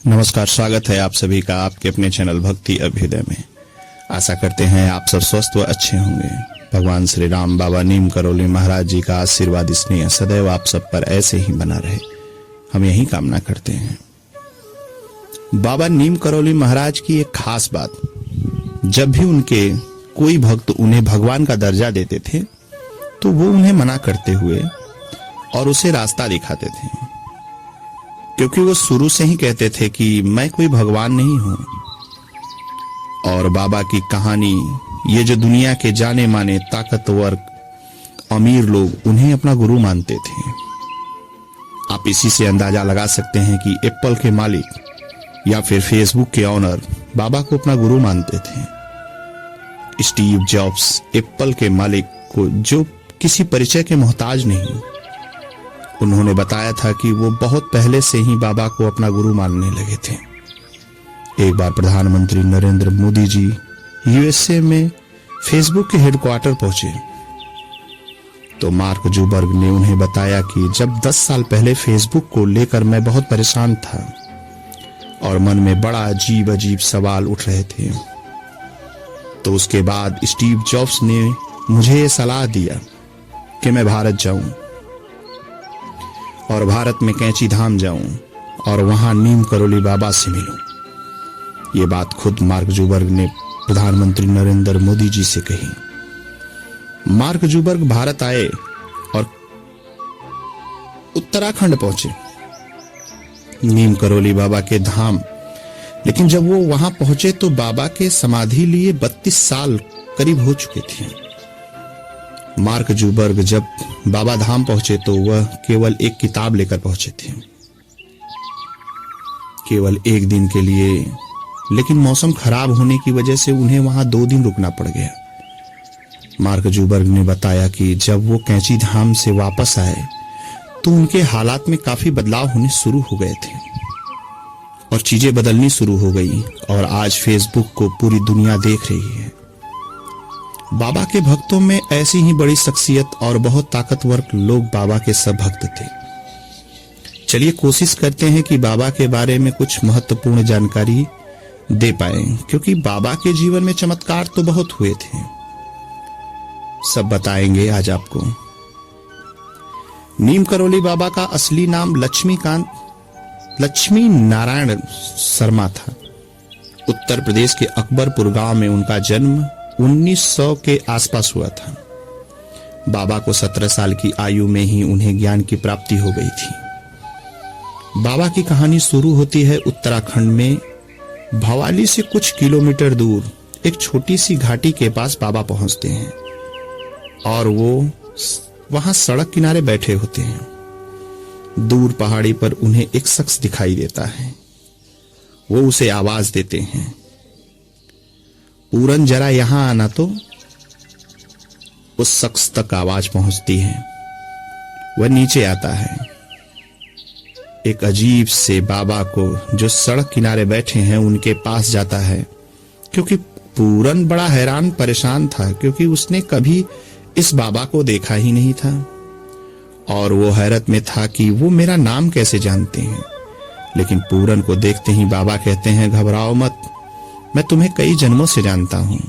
नमस्कार, स्वागत है आप सभी का आपके अपने चैनल भक्ति अभ्युदय में। आशा करते हैं आप सब स्वस्थ व अच्छे होंगे। भगवान श्री राम, बाबा नीम करौली महाराज जी का आशीर्वाद स्नेह सदैव आप सब पर ऐसे ही बना रहे, हम यही कामना करते हैं। बाबा नीम करौली महाराज की एक खास बात, जब भी उनके कोई भक्त उन्हें भगवान का दर्जा देते थे तो वो उन्हें मना करते हुए और उसे रास्ता दिखाते थे, क्योंकि वो शुरू से ही कहते थे कि मैं कोई भगवान नहीं हूं। और बाबा की कहानी, ये जो दुनिया के जाने माने ताकतवर अमीर लोग उन्हें अपना गुरु मानते थे। आप इसी से अंदाजा लगा सकते हैं कि एप्पल के मालिक या फिर फेसबुक के ऑनर बाबा को अपना गुरु मानते थे। स्टीव जॉब्स एप्पल के मालिक को, जो किसी परिचय के मोहताज नहीं, उन्होंने बताया था कि वो बहुत पहले से ही बाबा को अपना गुरु मानने लगे थे। एक बार प्रधानमंत्री नरेंद्र मोदी जी यूएसए में फेसबुक के हेडक्वार्टर पहुंचे तो मार्क जुबर्ग ने उन्हें बताया कि जब 10 साल पहले फेसबुक को लेकर मैं बहुत परेशान था और मन में बड़ा अजीब अजीब सवाल उठ रहे थे, तो उसके बाद स्टीव जॉब्स ने मुझे ये सलाह दिया कि मैं भारत जाऊं और भारत में कैंची धाम जाऊं और वहां नीम करौली बाबा से मिलूं। ये बात खुद मार्क जुबर्ग ने प्रधानमंत्री नरेंद्र मोदी जी से कही। मार्क जुबर्ग भारत आए और उत्तराखंड पहुंचे, नीम करौली बाबा के धाम। लेकिन जब वो वहां पहुंचे तो बाबा के समाधि लिए 32 साल करीब हो चुके थे। मार्क जुबर्ग जब बाबा धाम पहुंचे तो वह केवल एक किताब लेकर पहुंचे थे, केवल एक दिन के लिए। लेकिन मौसम खराब होने की वजह से उन्हें वहां 2 दिन रुकना पड़ गया। मार्क जुबर्ग ने बताया कि जब वो कैंची धाम से वापस आए तो उनके हालात में काफी बदलाव होने शुरू हो गए थे और चीजें बदलनी शुरू हो गई, और आज फेसबुक को पूरी दुनिया देख रही है। बाबा के भक्तों में ऐसी ही बड़ी शख्सियत और बहुत ताकतवर लोग बाबा के सब भक्त थे। चलिए कोशिश करते हैं कि बाबा के बारे में कुछ महत्वपूर्ण जानकारी दे पाए, क्योंकि बाबा के जीवन में चमत्कार तो बहुत हुए थे। सब बताएंगे आज आपको। नीम करौली बाबा का असली नाम लक्ष्मी नारायण शर्मा था। उत्तर प्रदेश के अकबरपुर गांव में उनका जन्म 1900 के आसपास हुआ था। बाबा को 17 साल की आयु में ही उन्हें ज्ञान की प्राप्ति हो गई थी। बाबा की कहानी शुरू होती है उत्तराखंड में भवाली से कुछ किलोमीटर दूर एक छोटी सी घाटी के पास बाबा पहुंचते हैं और वो वहां सड़क किनारे बैठे होते हैं। दूर पहाड़ी पर उन्हें एक शख्स दिखाई देता है। वो उसे आवाज देते हैं, पूरन जरा यहां आना। तो उस शख्स तक आवाज पहुंचती है। वह नीचे आता है। एक अजीब से बाबा को, जो सड़क किनारे बैठे हैं, उनके पास जाता है, क्योंकि पूरन बड़ा हैरान परेशान था, क्योंकि उसने कभी इस बाबा को देखा ही नहीं था और वो हैरत में था कि वो मेरा नाम कैसे जानते हैं। लेकिन पूरन को देखते ही बाबा कहते हैं, घबराओ मत, मैं तुम्हें कई जन्मों से जानता हूं,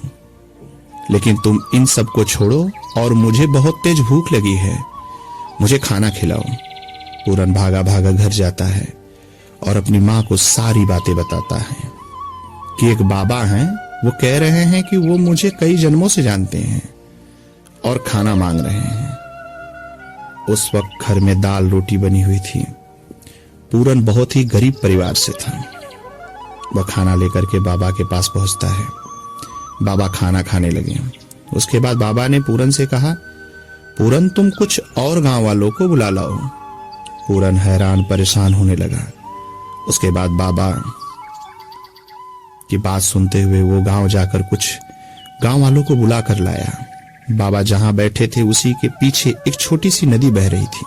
लेकिन तुम इन सब को छोड़ो और मुझे बहुत तेज भूख लगी है, मुझे खाना खिलाओ। पूरन भागा भागा घर जाता है और अपनी मां को सारी बातें बताता है कि एक बाबा हैं, वो कह रहे हैं कि वो मुझे कई जन्मों से जानते हैं और खाना मांग रहे हैं। उस वक्त घर में दाल रोटी बनी हुई थी। पूरन बहुत ही गरीब परिवार से था। वह खाना लेकर के बाबा के पास पहुंचता है। बाबा खाना खाने लगे। उसके बाद बाबा ने पूरन से कहा, पूरन तुम कुछ और गांव वालों को बुला लाओ। पूरन हैरान परेशान होने लगा। उसके बाद बाबा की बात सुनते हुए वो गांव जाकर कुछ गांव वालों को बुला कर लाया। बाबा जहां बैठे थे उसी के पीछे एक छोटी सी नदी बह रही थी।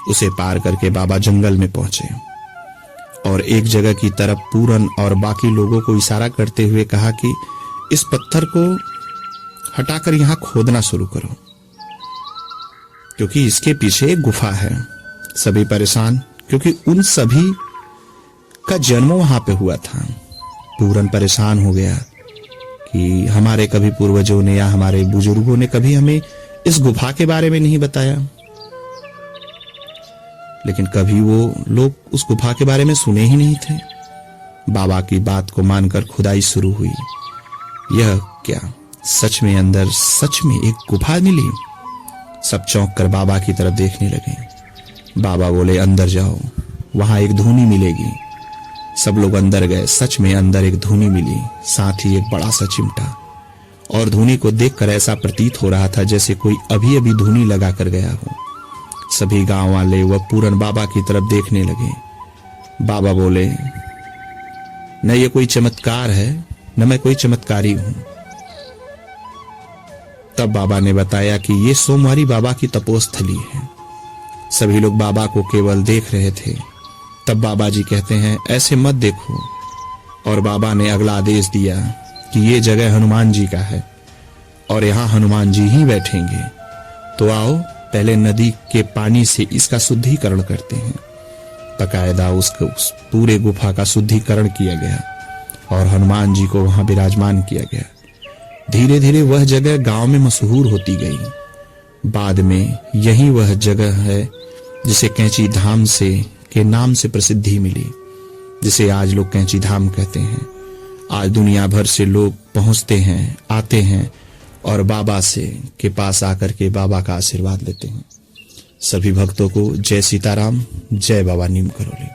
उसे पार करके बाबा जंगल में पहुंचे और एक जगह की तरफ पूरन और बाकी लोगों को इशारा करते हुए कहा कि इस पत्थर को हटाकर यहां खोदना शुरू करो, क्योंकि इसके पीछे एक गुफा है। सभी परेशान, क्योंकि उन सभी का जन्म वहां पे हुआ था। पूरन परेशान हो गया कि हमारे कभी पूर्वजों ने या हमारे बुजुर्गों ने कभी हमें इस गुफा के बारे में नहीं बताया, लेकिन कभी वो लोग उस गुफा के बारे में सुने ही नहीं थे। बाबा की बात को मानकर खुदाई शुरू हुई। यह क्या सच में अंदर सच में एक गुफा मिली? सब चौंक कर बाबा की तरफ देखने लगे। बाबा बोले, अंदर जाओ, वहां एक धूनी मिलेगी। सब लोग अंदर गए। सच में अंदर एक धूनी मिली, साथ ही एक बड़ा सा चिमटा। और धूनी को देखकर ऐसा प्रतीत हो रहा था जैसे कोई अभी अभी धूनी लगा कर गया हो। सभी गांव वाले वह पूरन बाबा की तरफ देखने लगे। बाबा बोले, न ये कोई चमत्कार है, न मैं कोई चमत्कारी हूं। तब बाबा ने बताया कि ये सोमवारी बाबा की तपोस्थली है। सभी लोग बाबा को केवल देख रहे थे। तब बाबा जी कहते हैं, ऐसे मत देखो। और बाबा ने अगला आदेश दिया कि ये जगह हनुमान जी का है और यहां हनुमान जी ही बैठेंगे। तो आओ पहले नदी के पानी से इसका शुद्धिकरण करते हैं। बकायदा उस पूरे गुफा का शुद्धिकरण किया गया और हनुमान जी को वहां विराजमान किया गया। धीरे धीरे वह जगह गांव में मशहूर होती गई। बाद में यही वह जगह है जिसे कैंची धाम से के नाम से प्रसिद्धि मिली, जिसे आज लोग कैंची धाम कहते हैं। आज दुनिया भर से लोग पहुंचते हैं, आते हैं और बाबा से के पास आकर के बाबा का आशीर्वाद लेते हैं। सभी भक्तों को जय सीताराम, जय बाबा नीम करोली।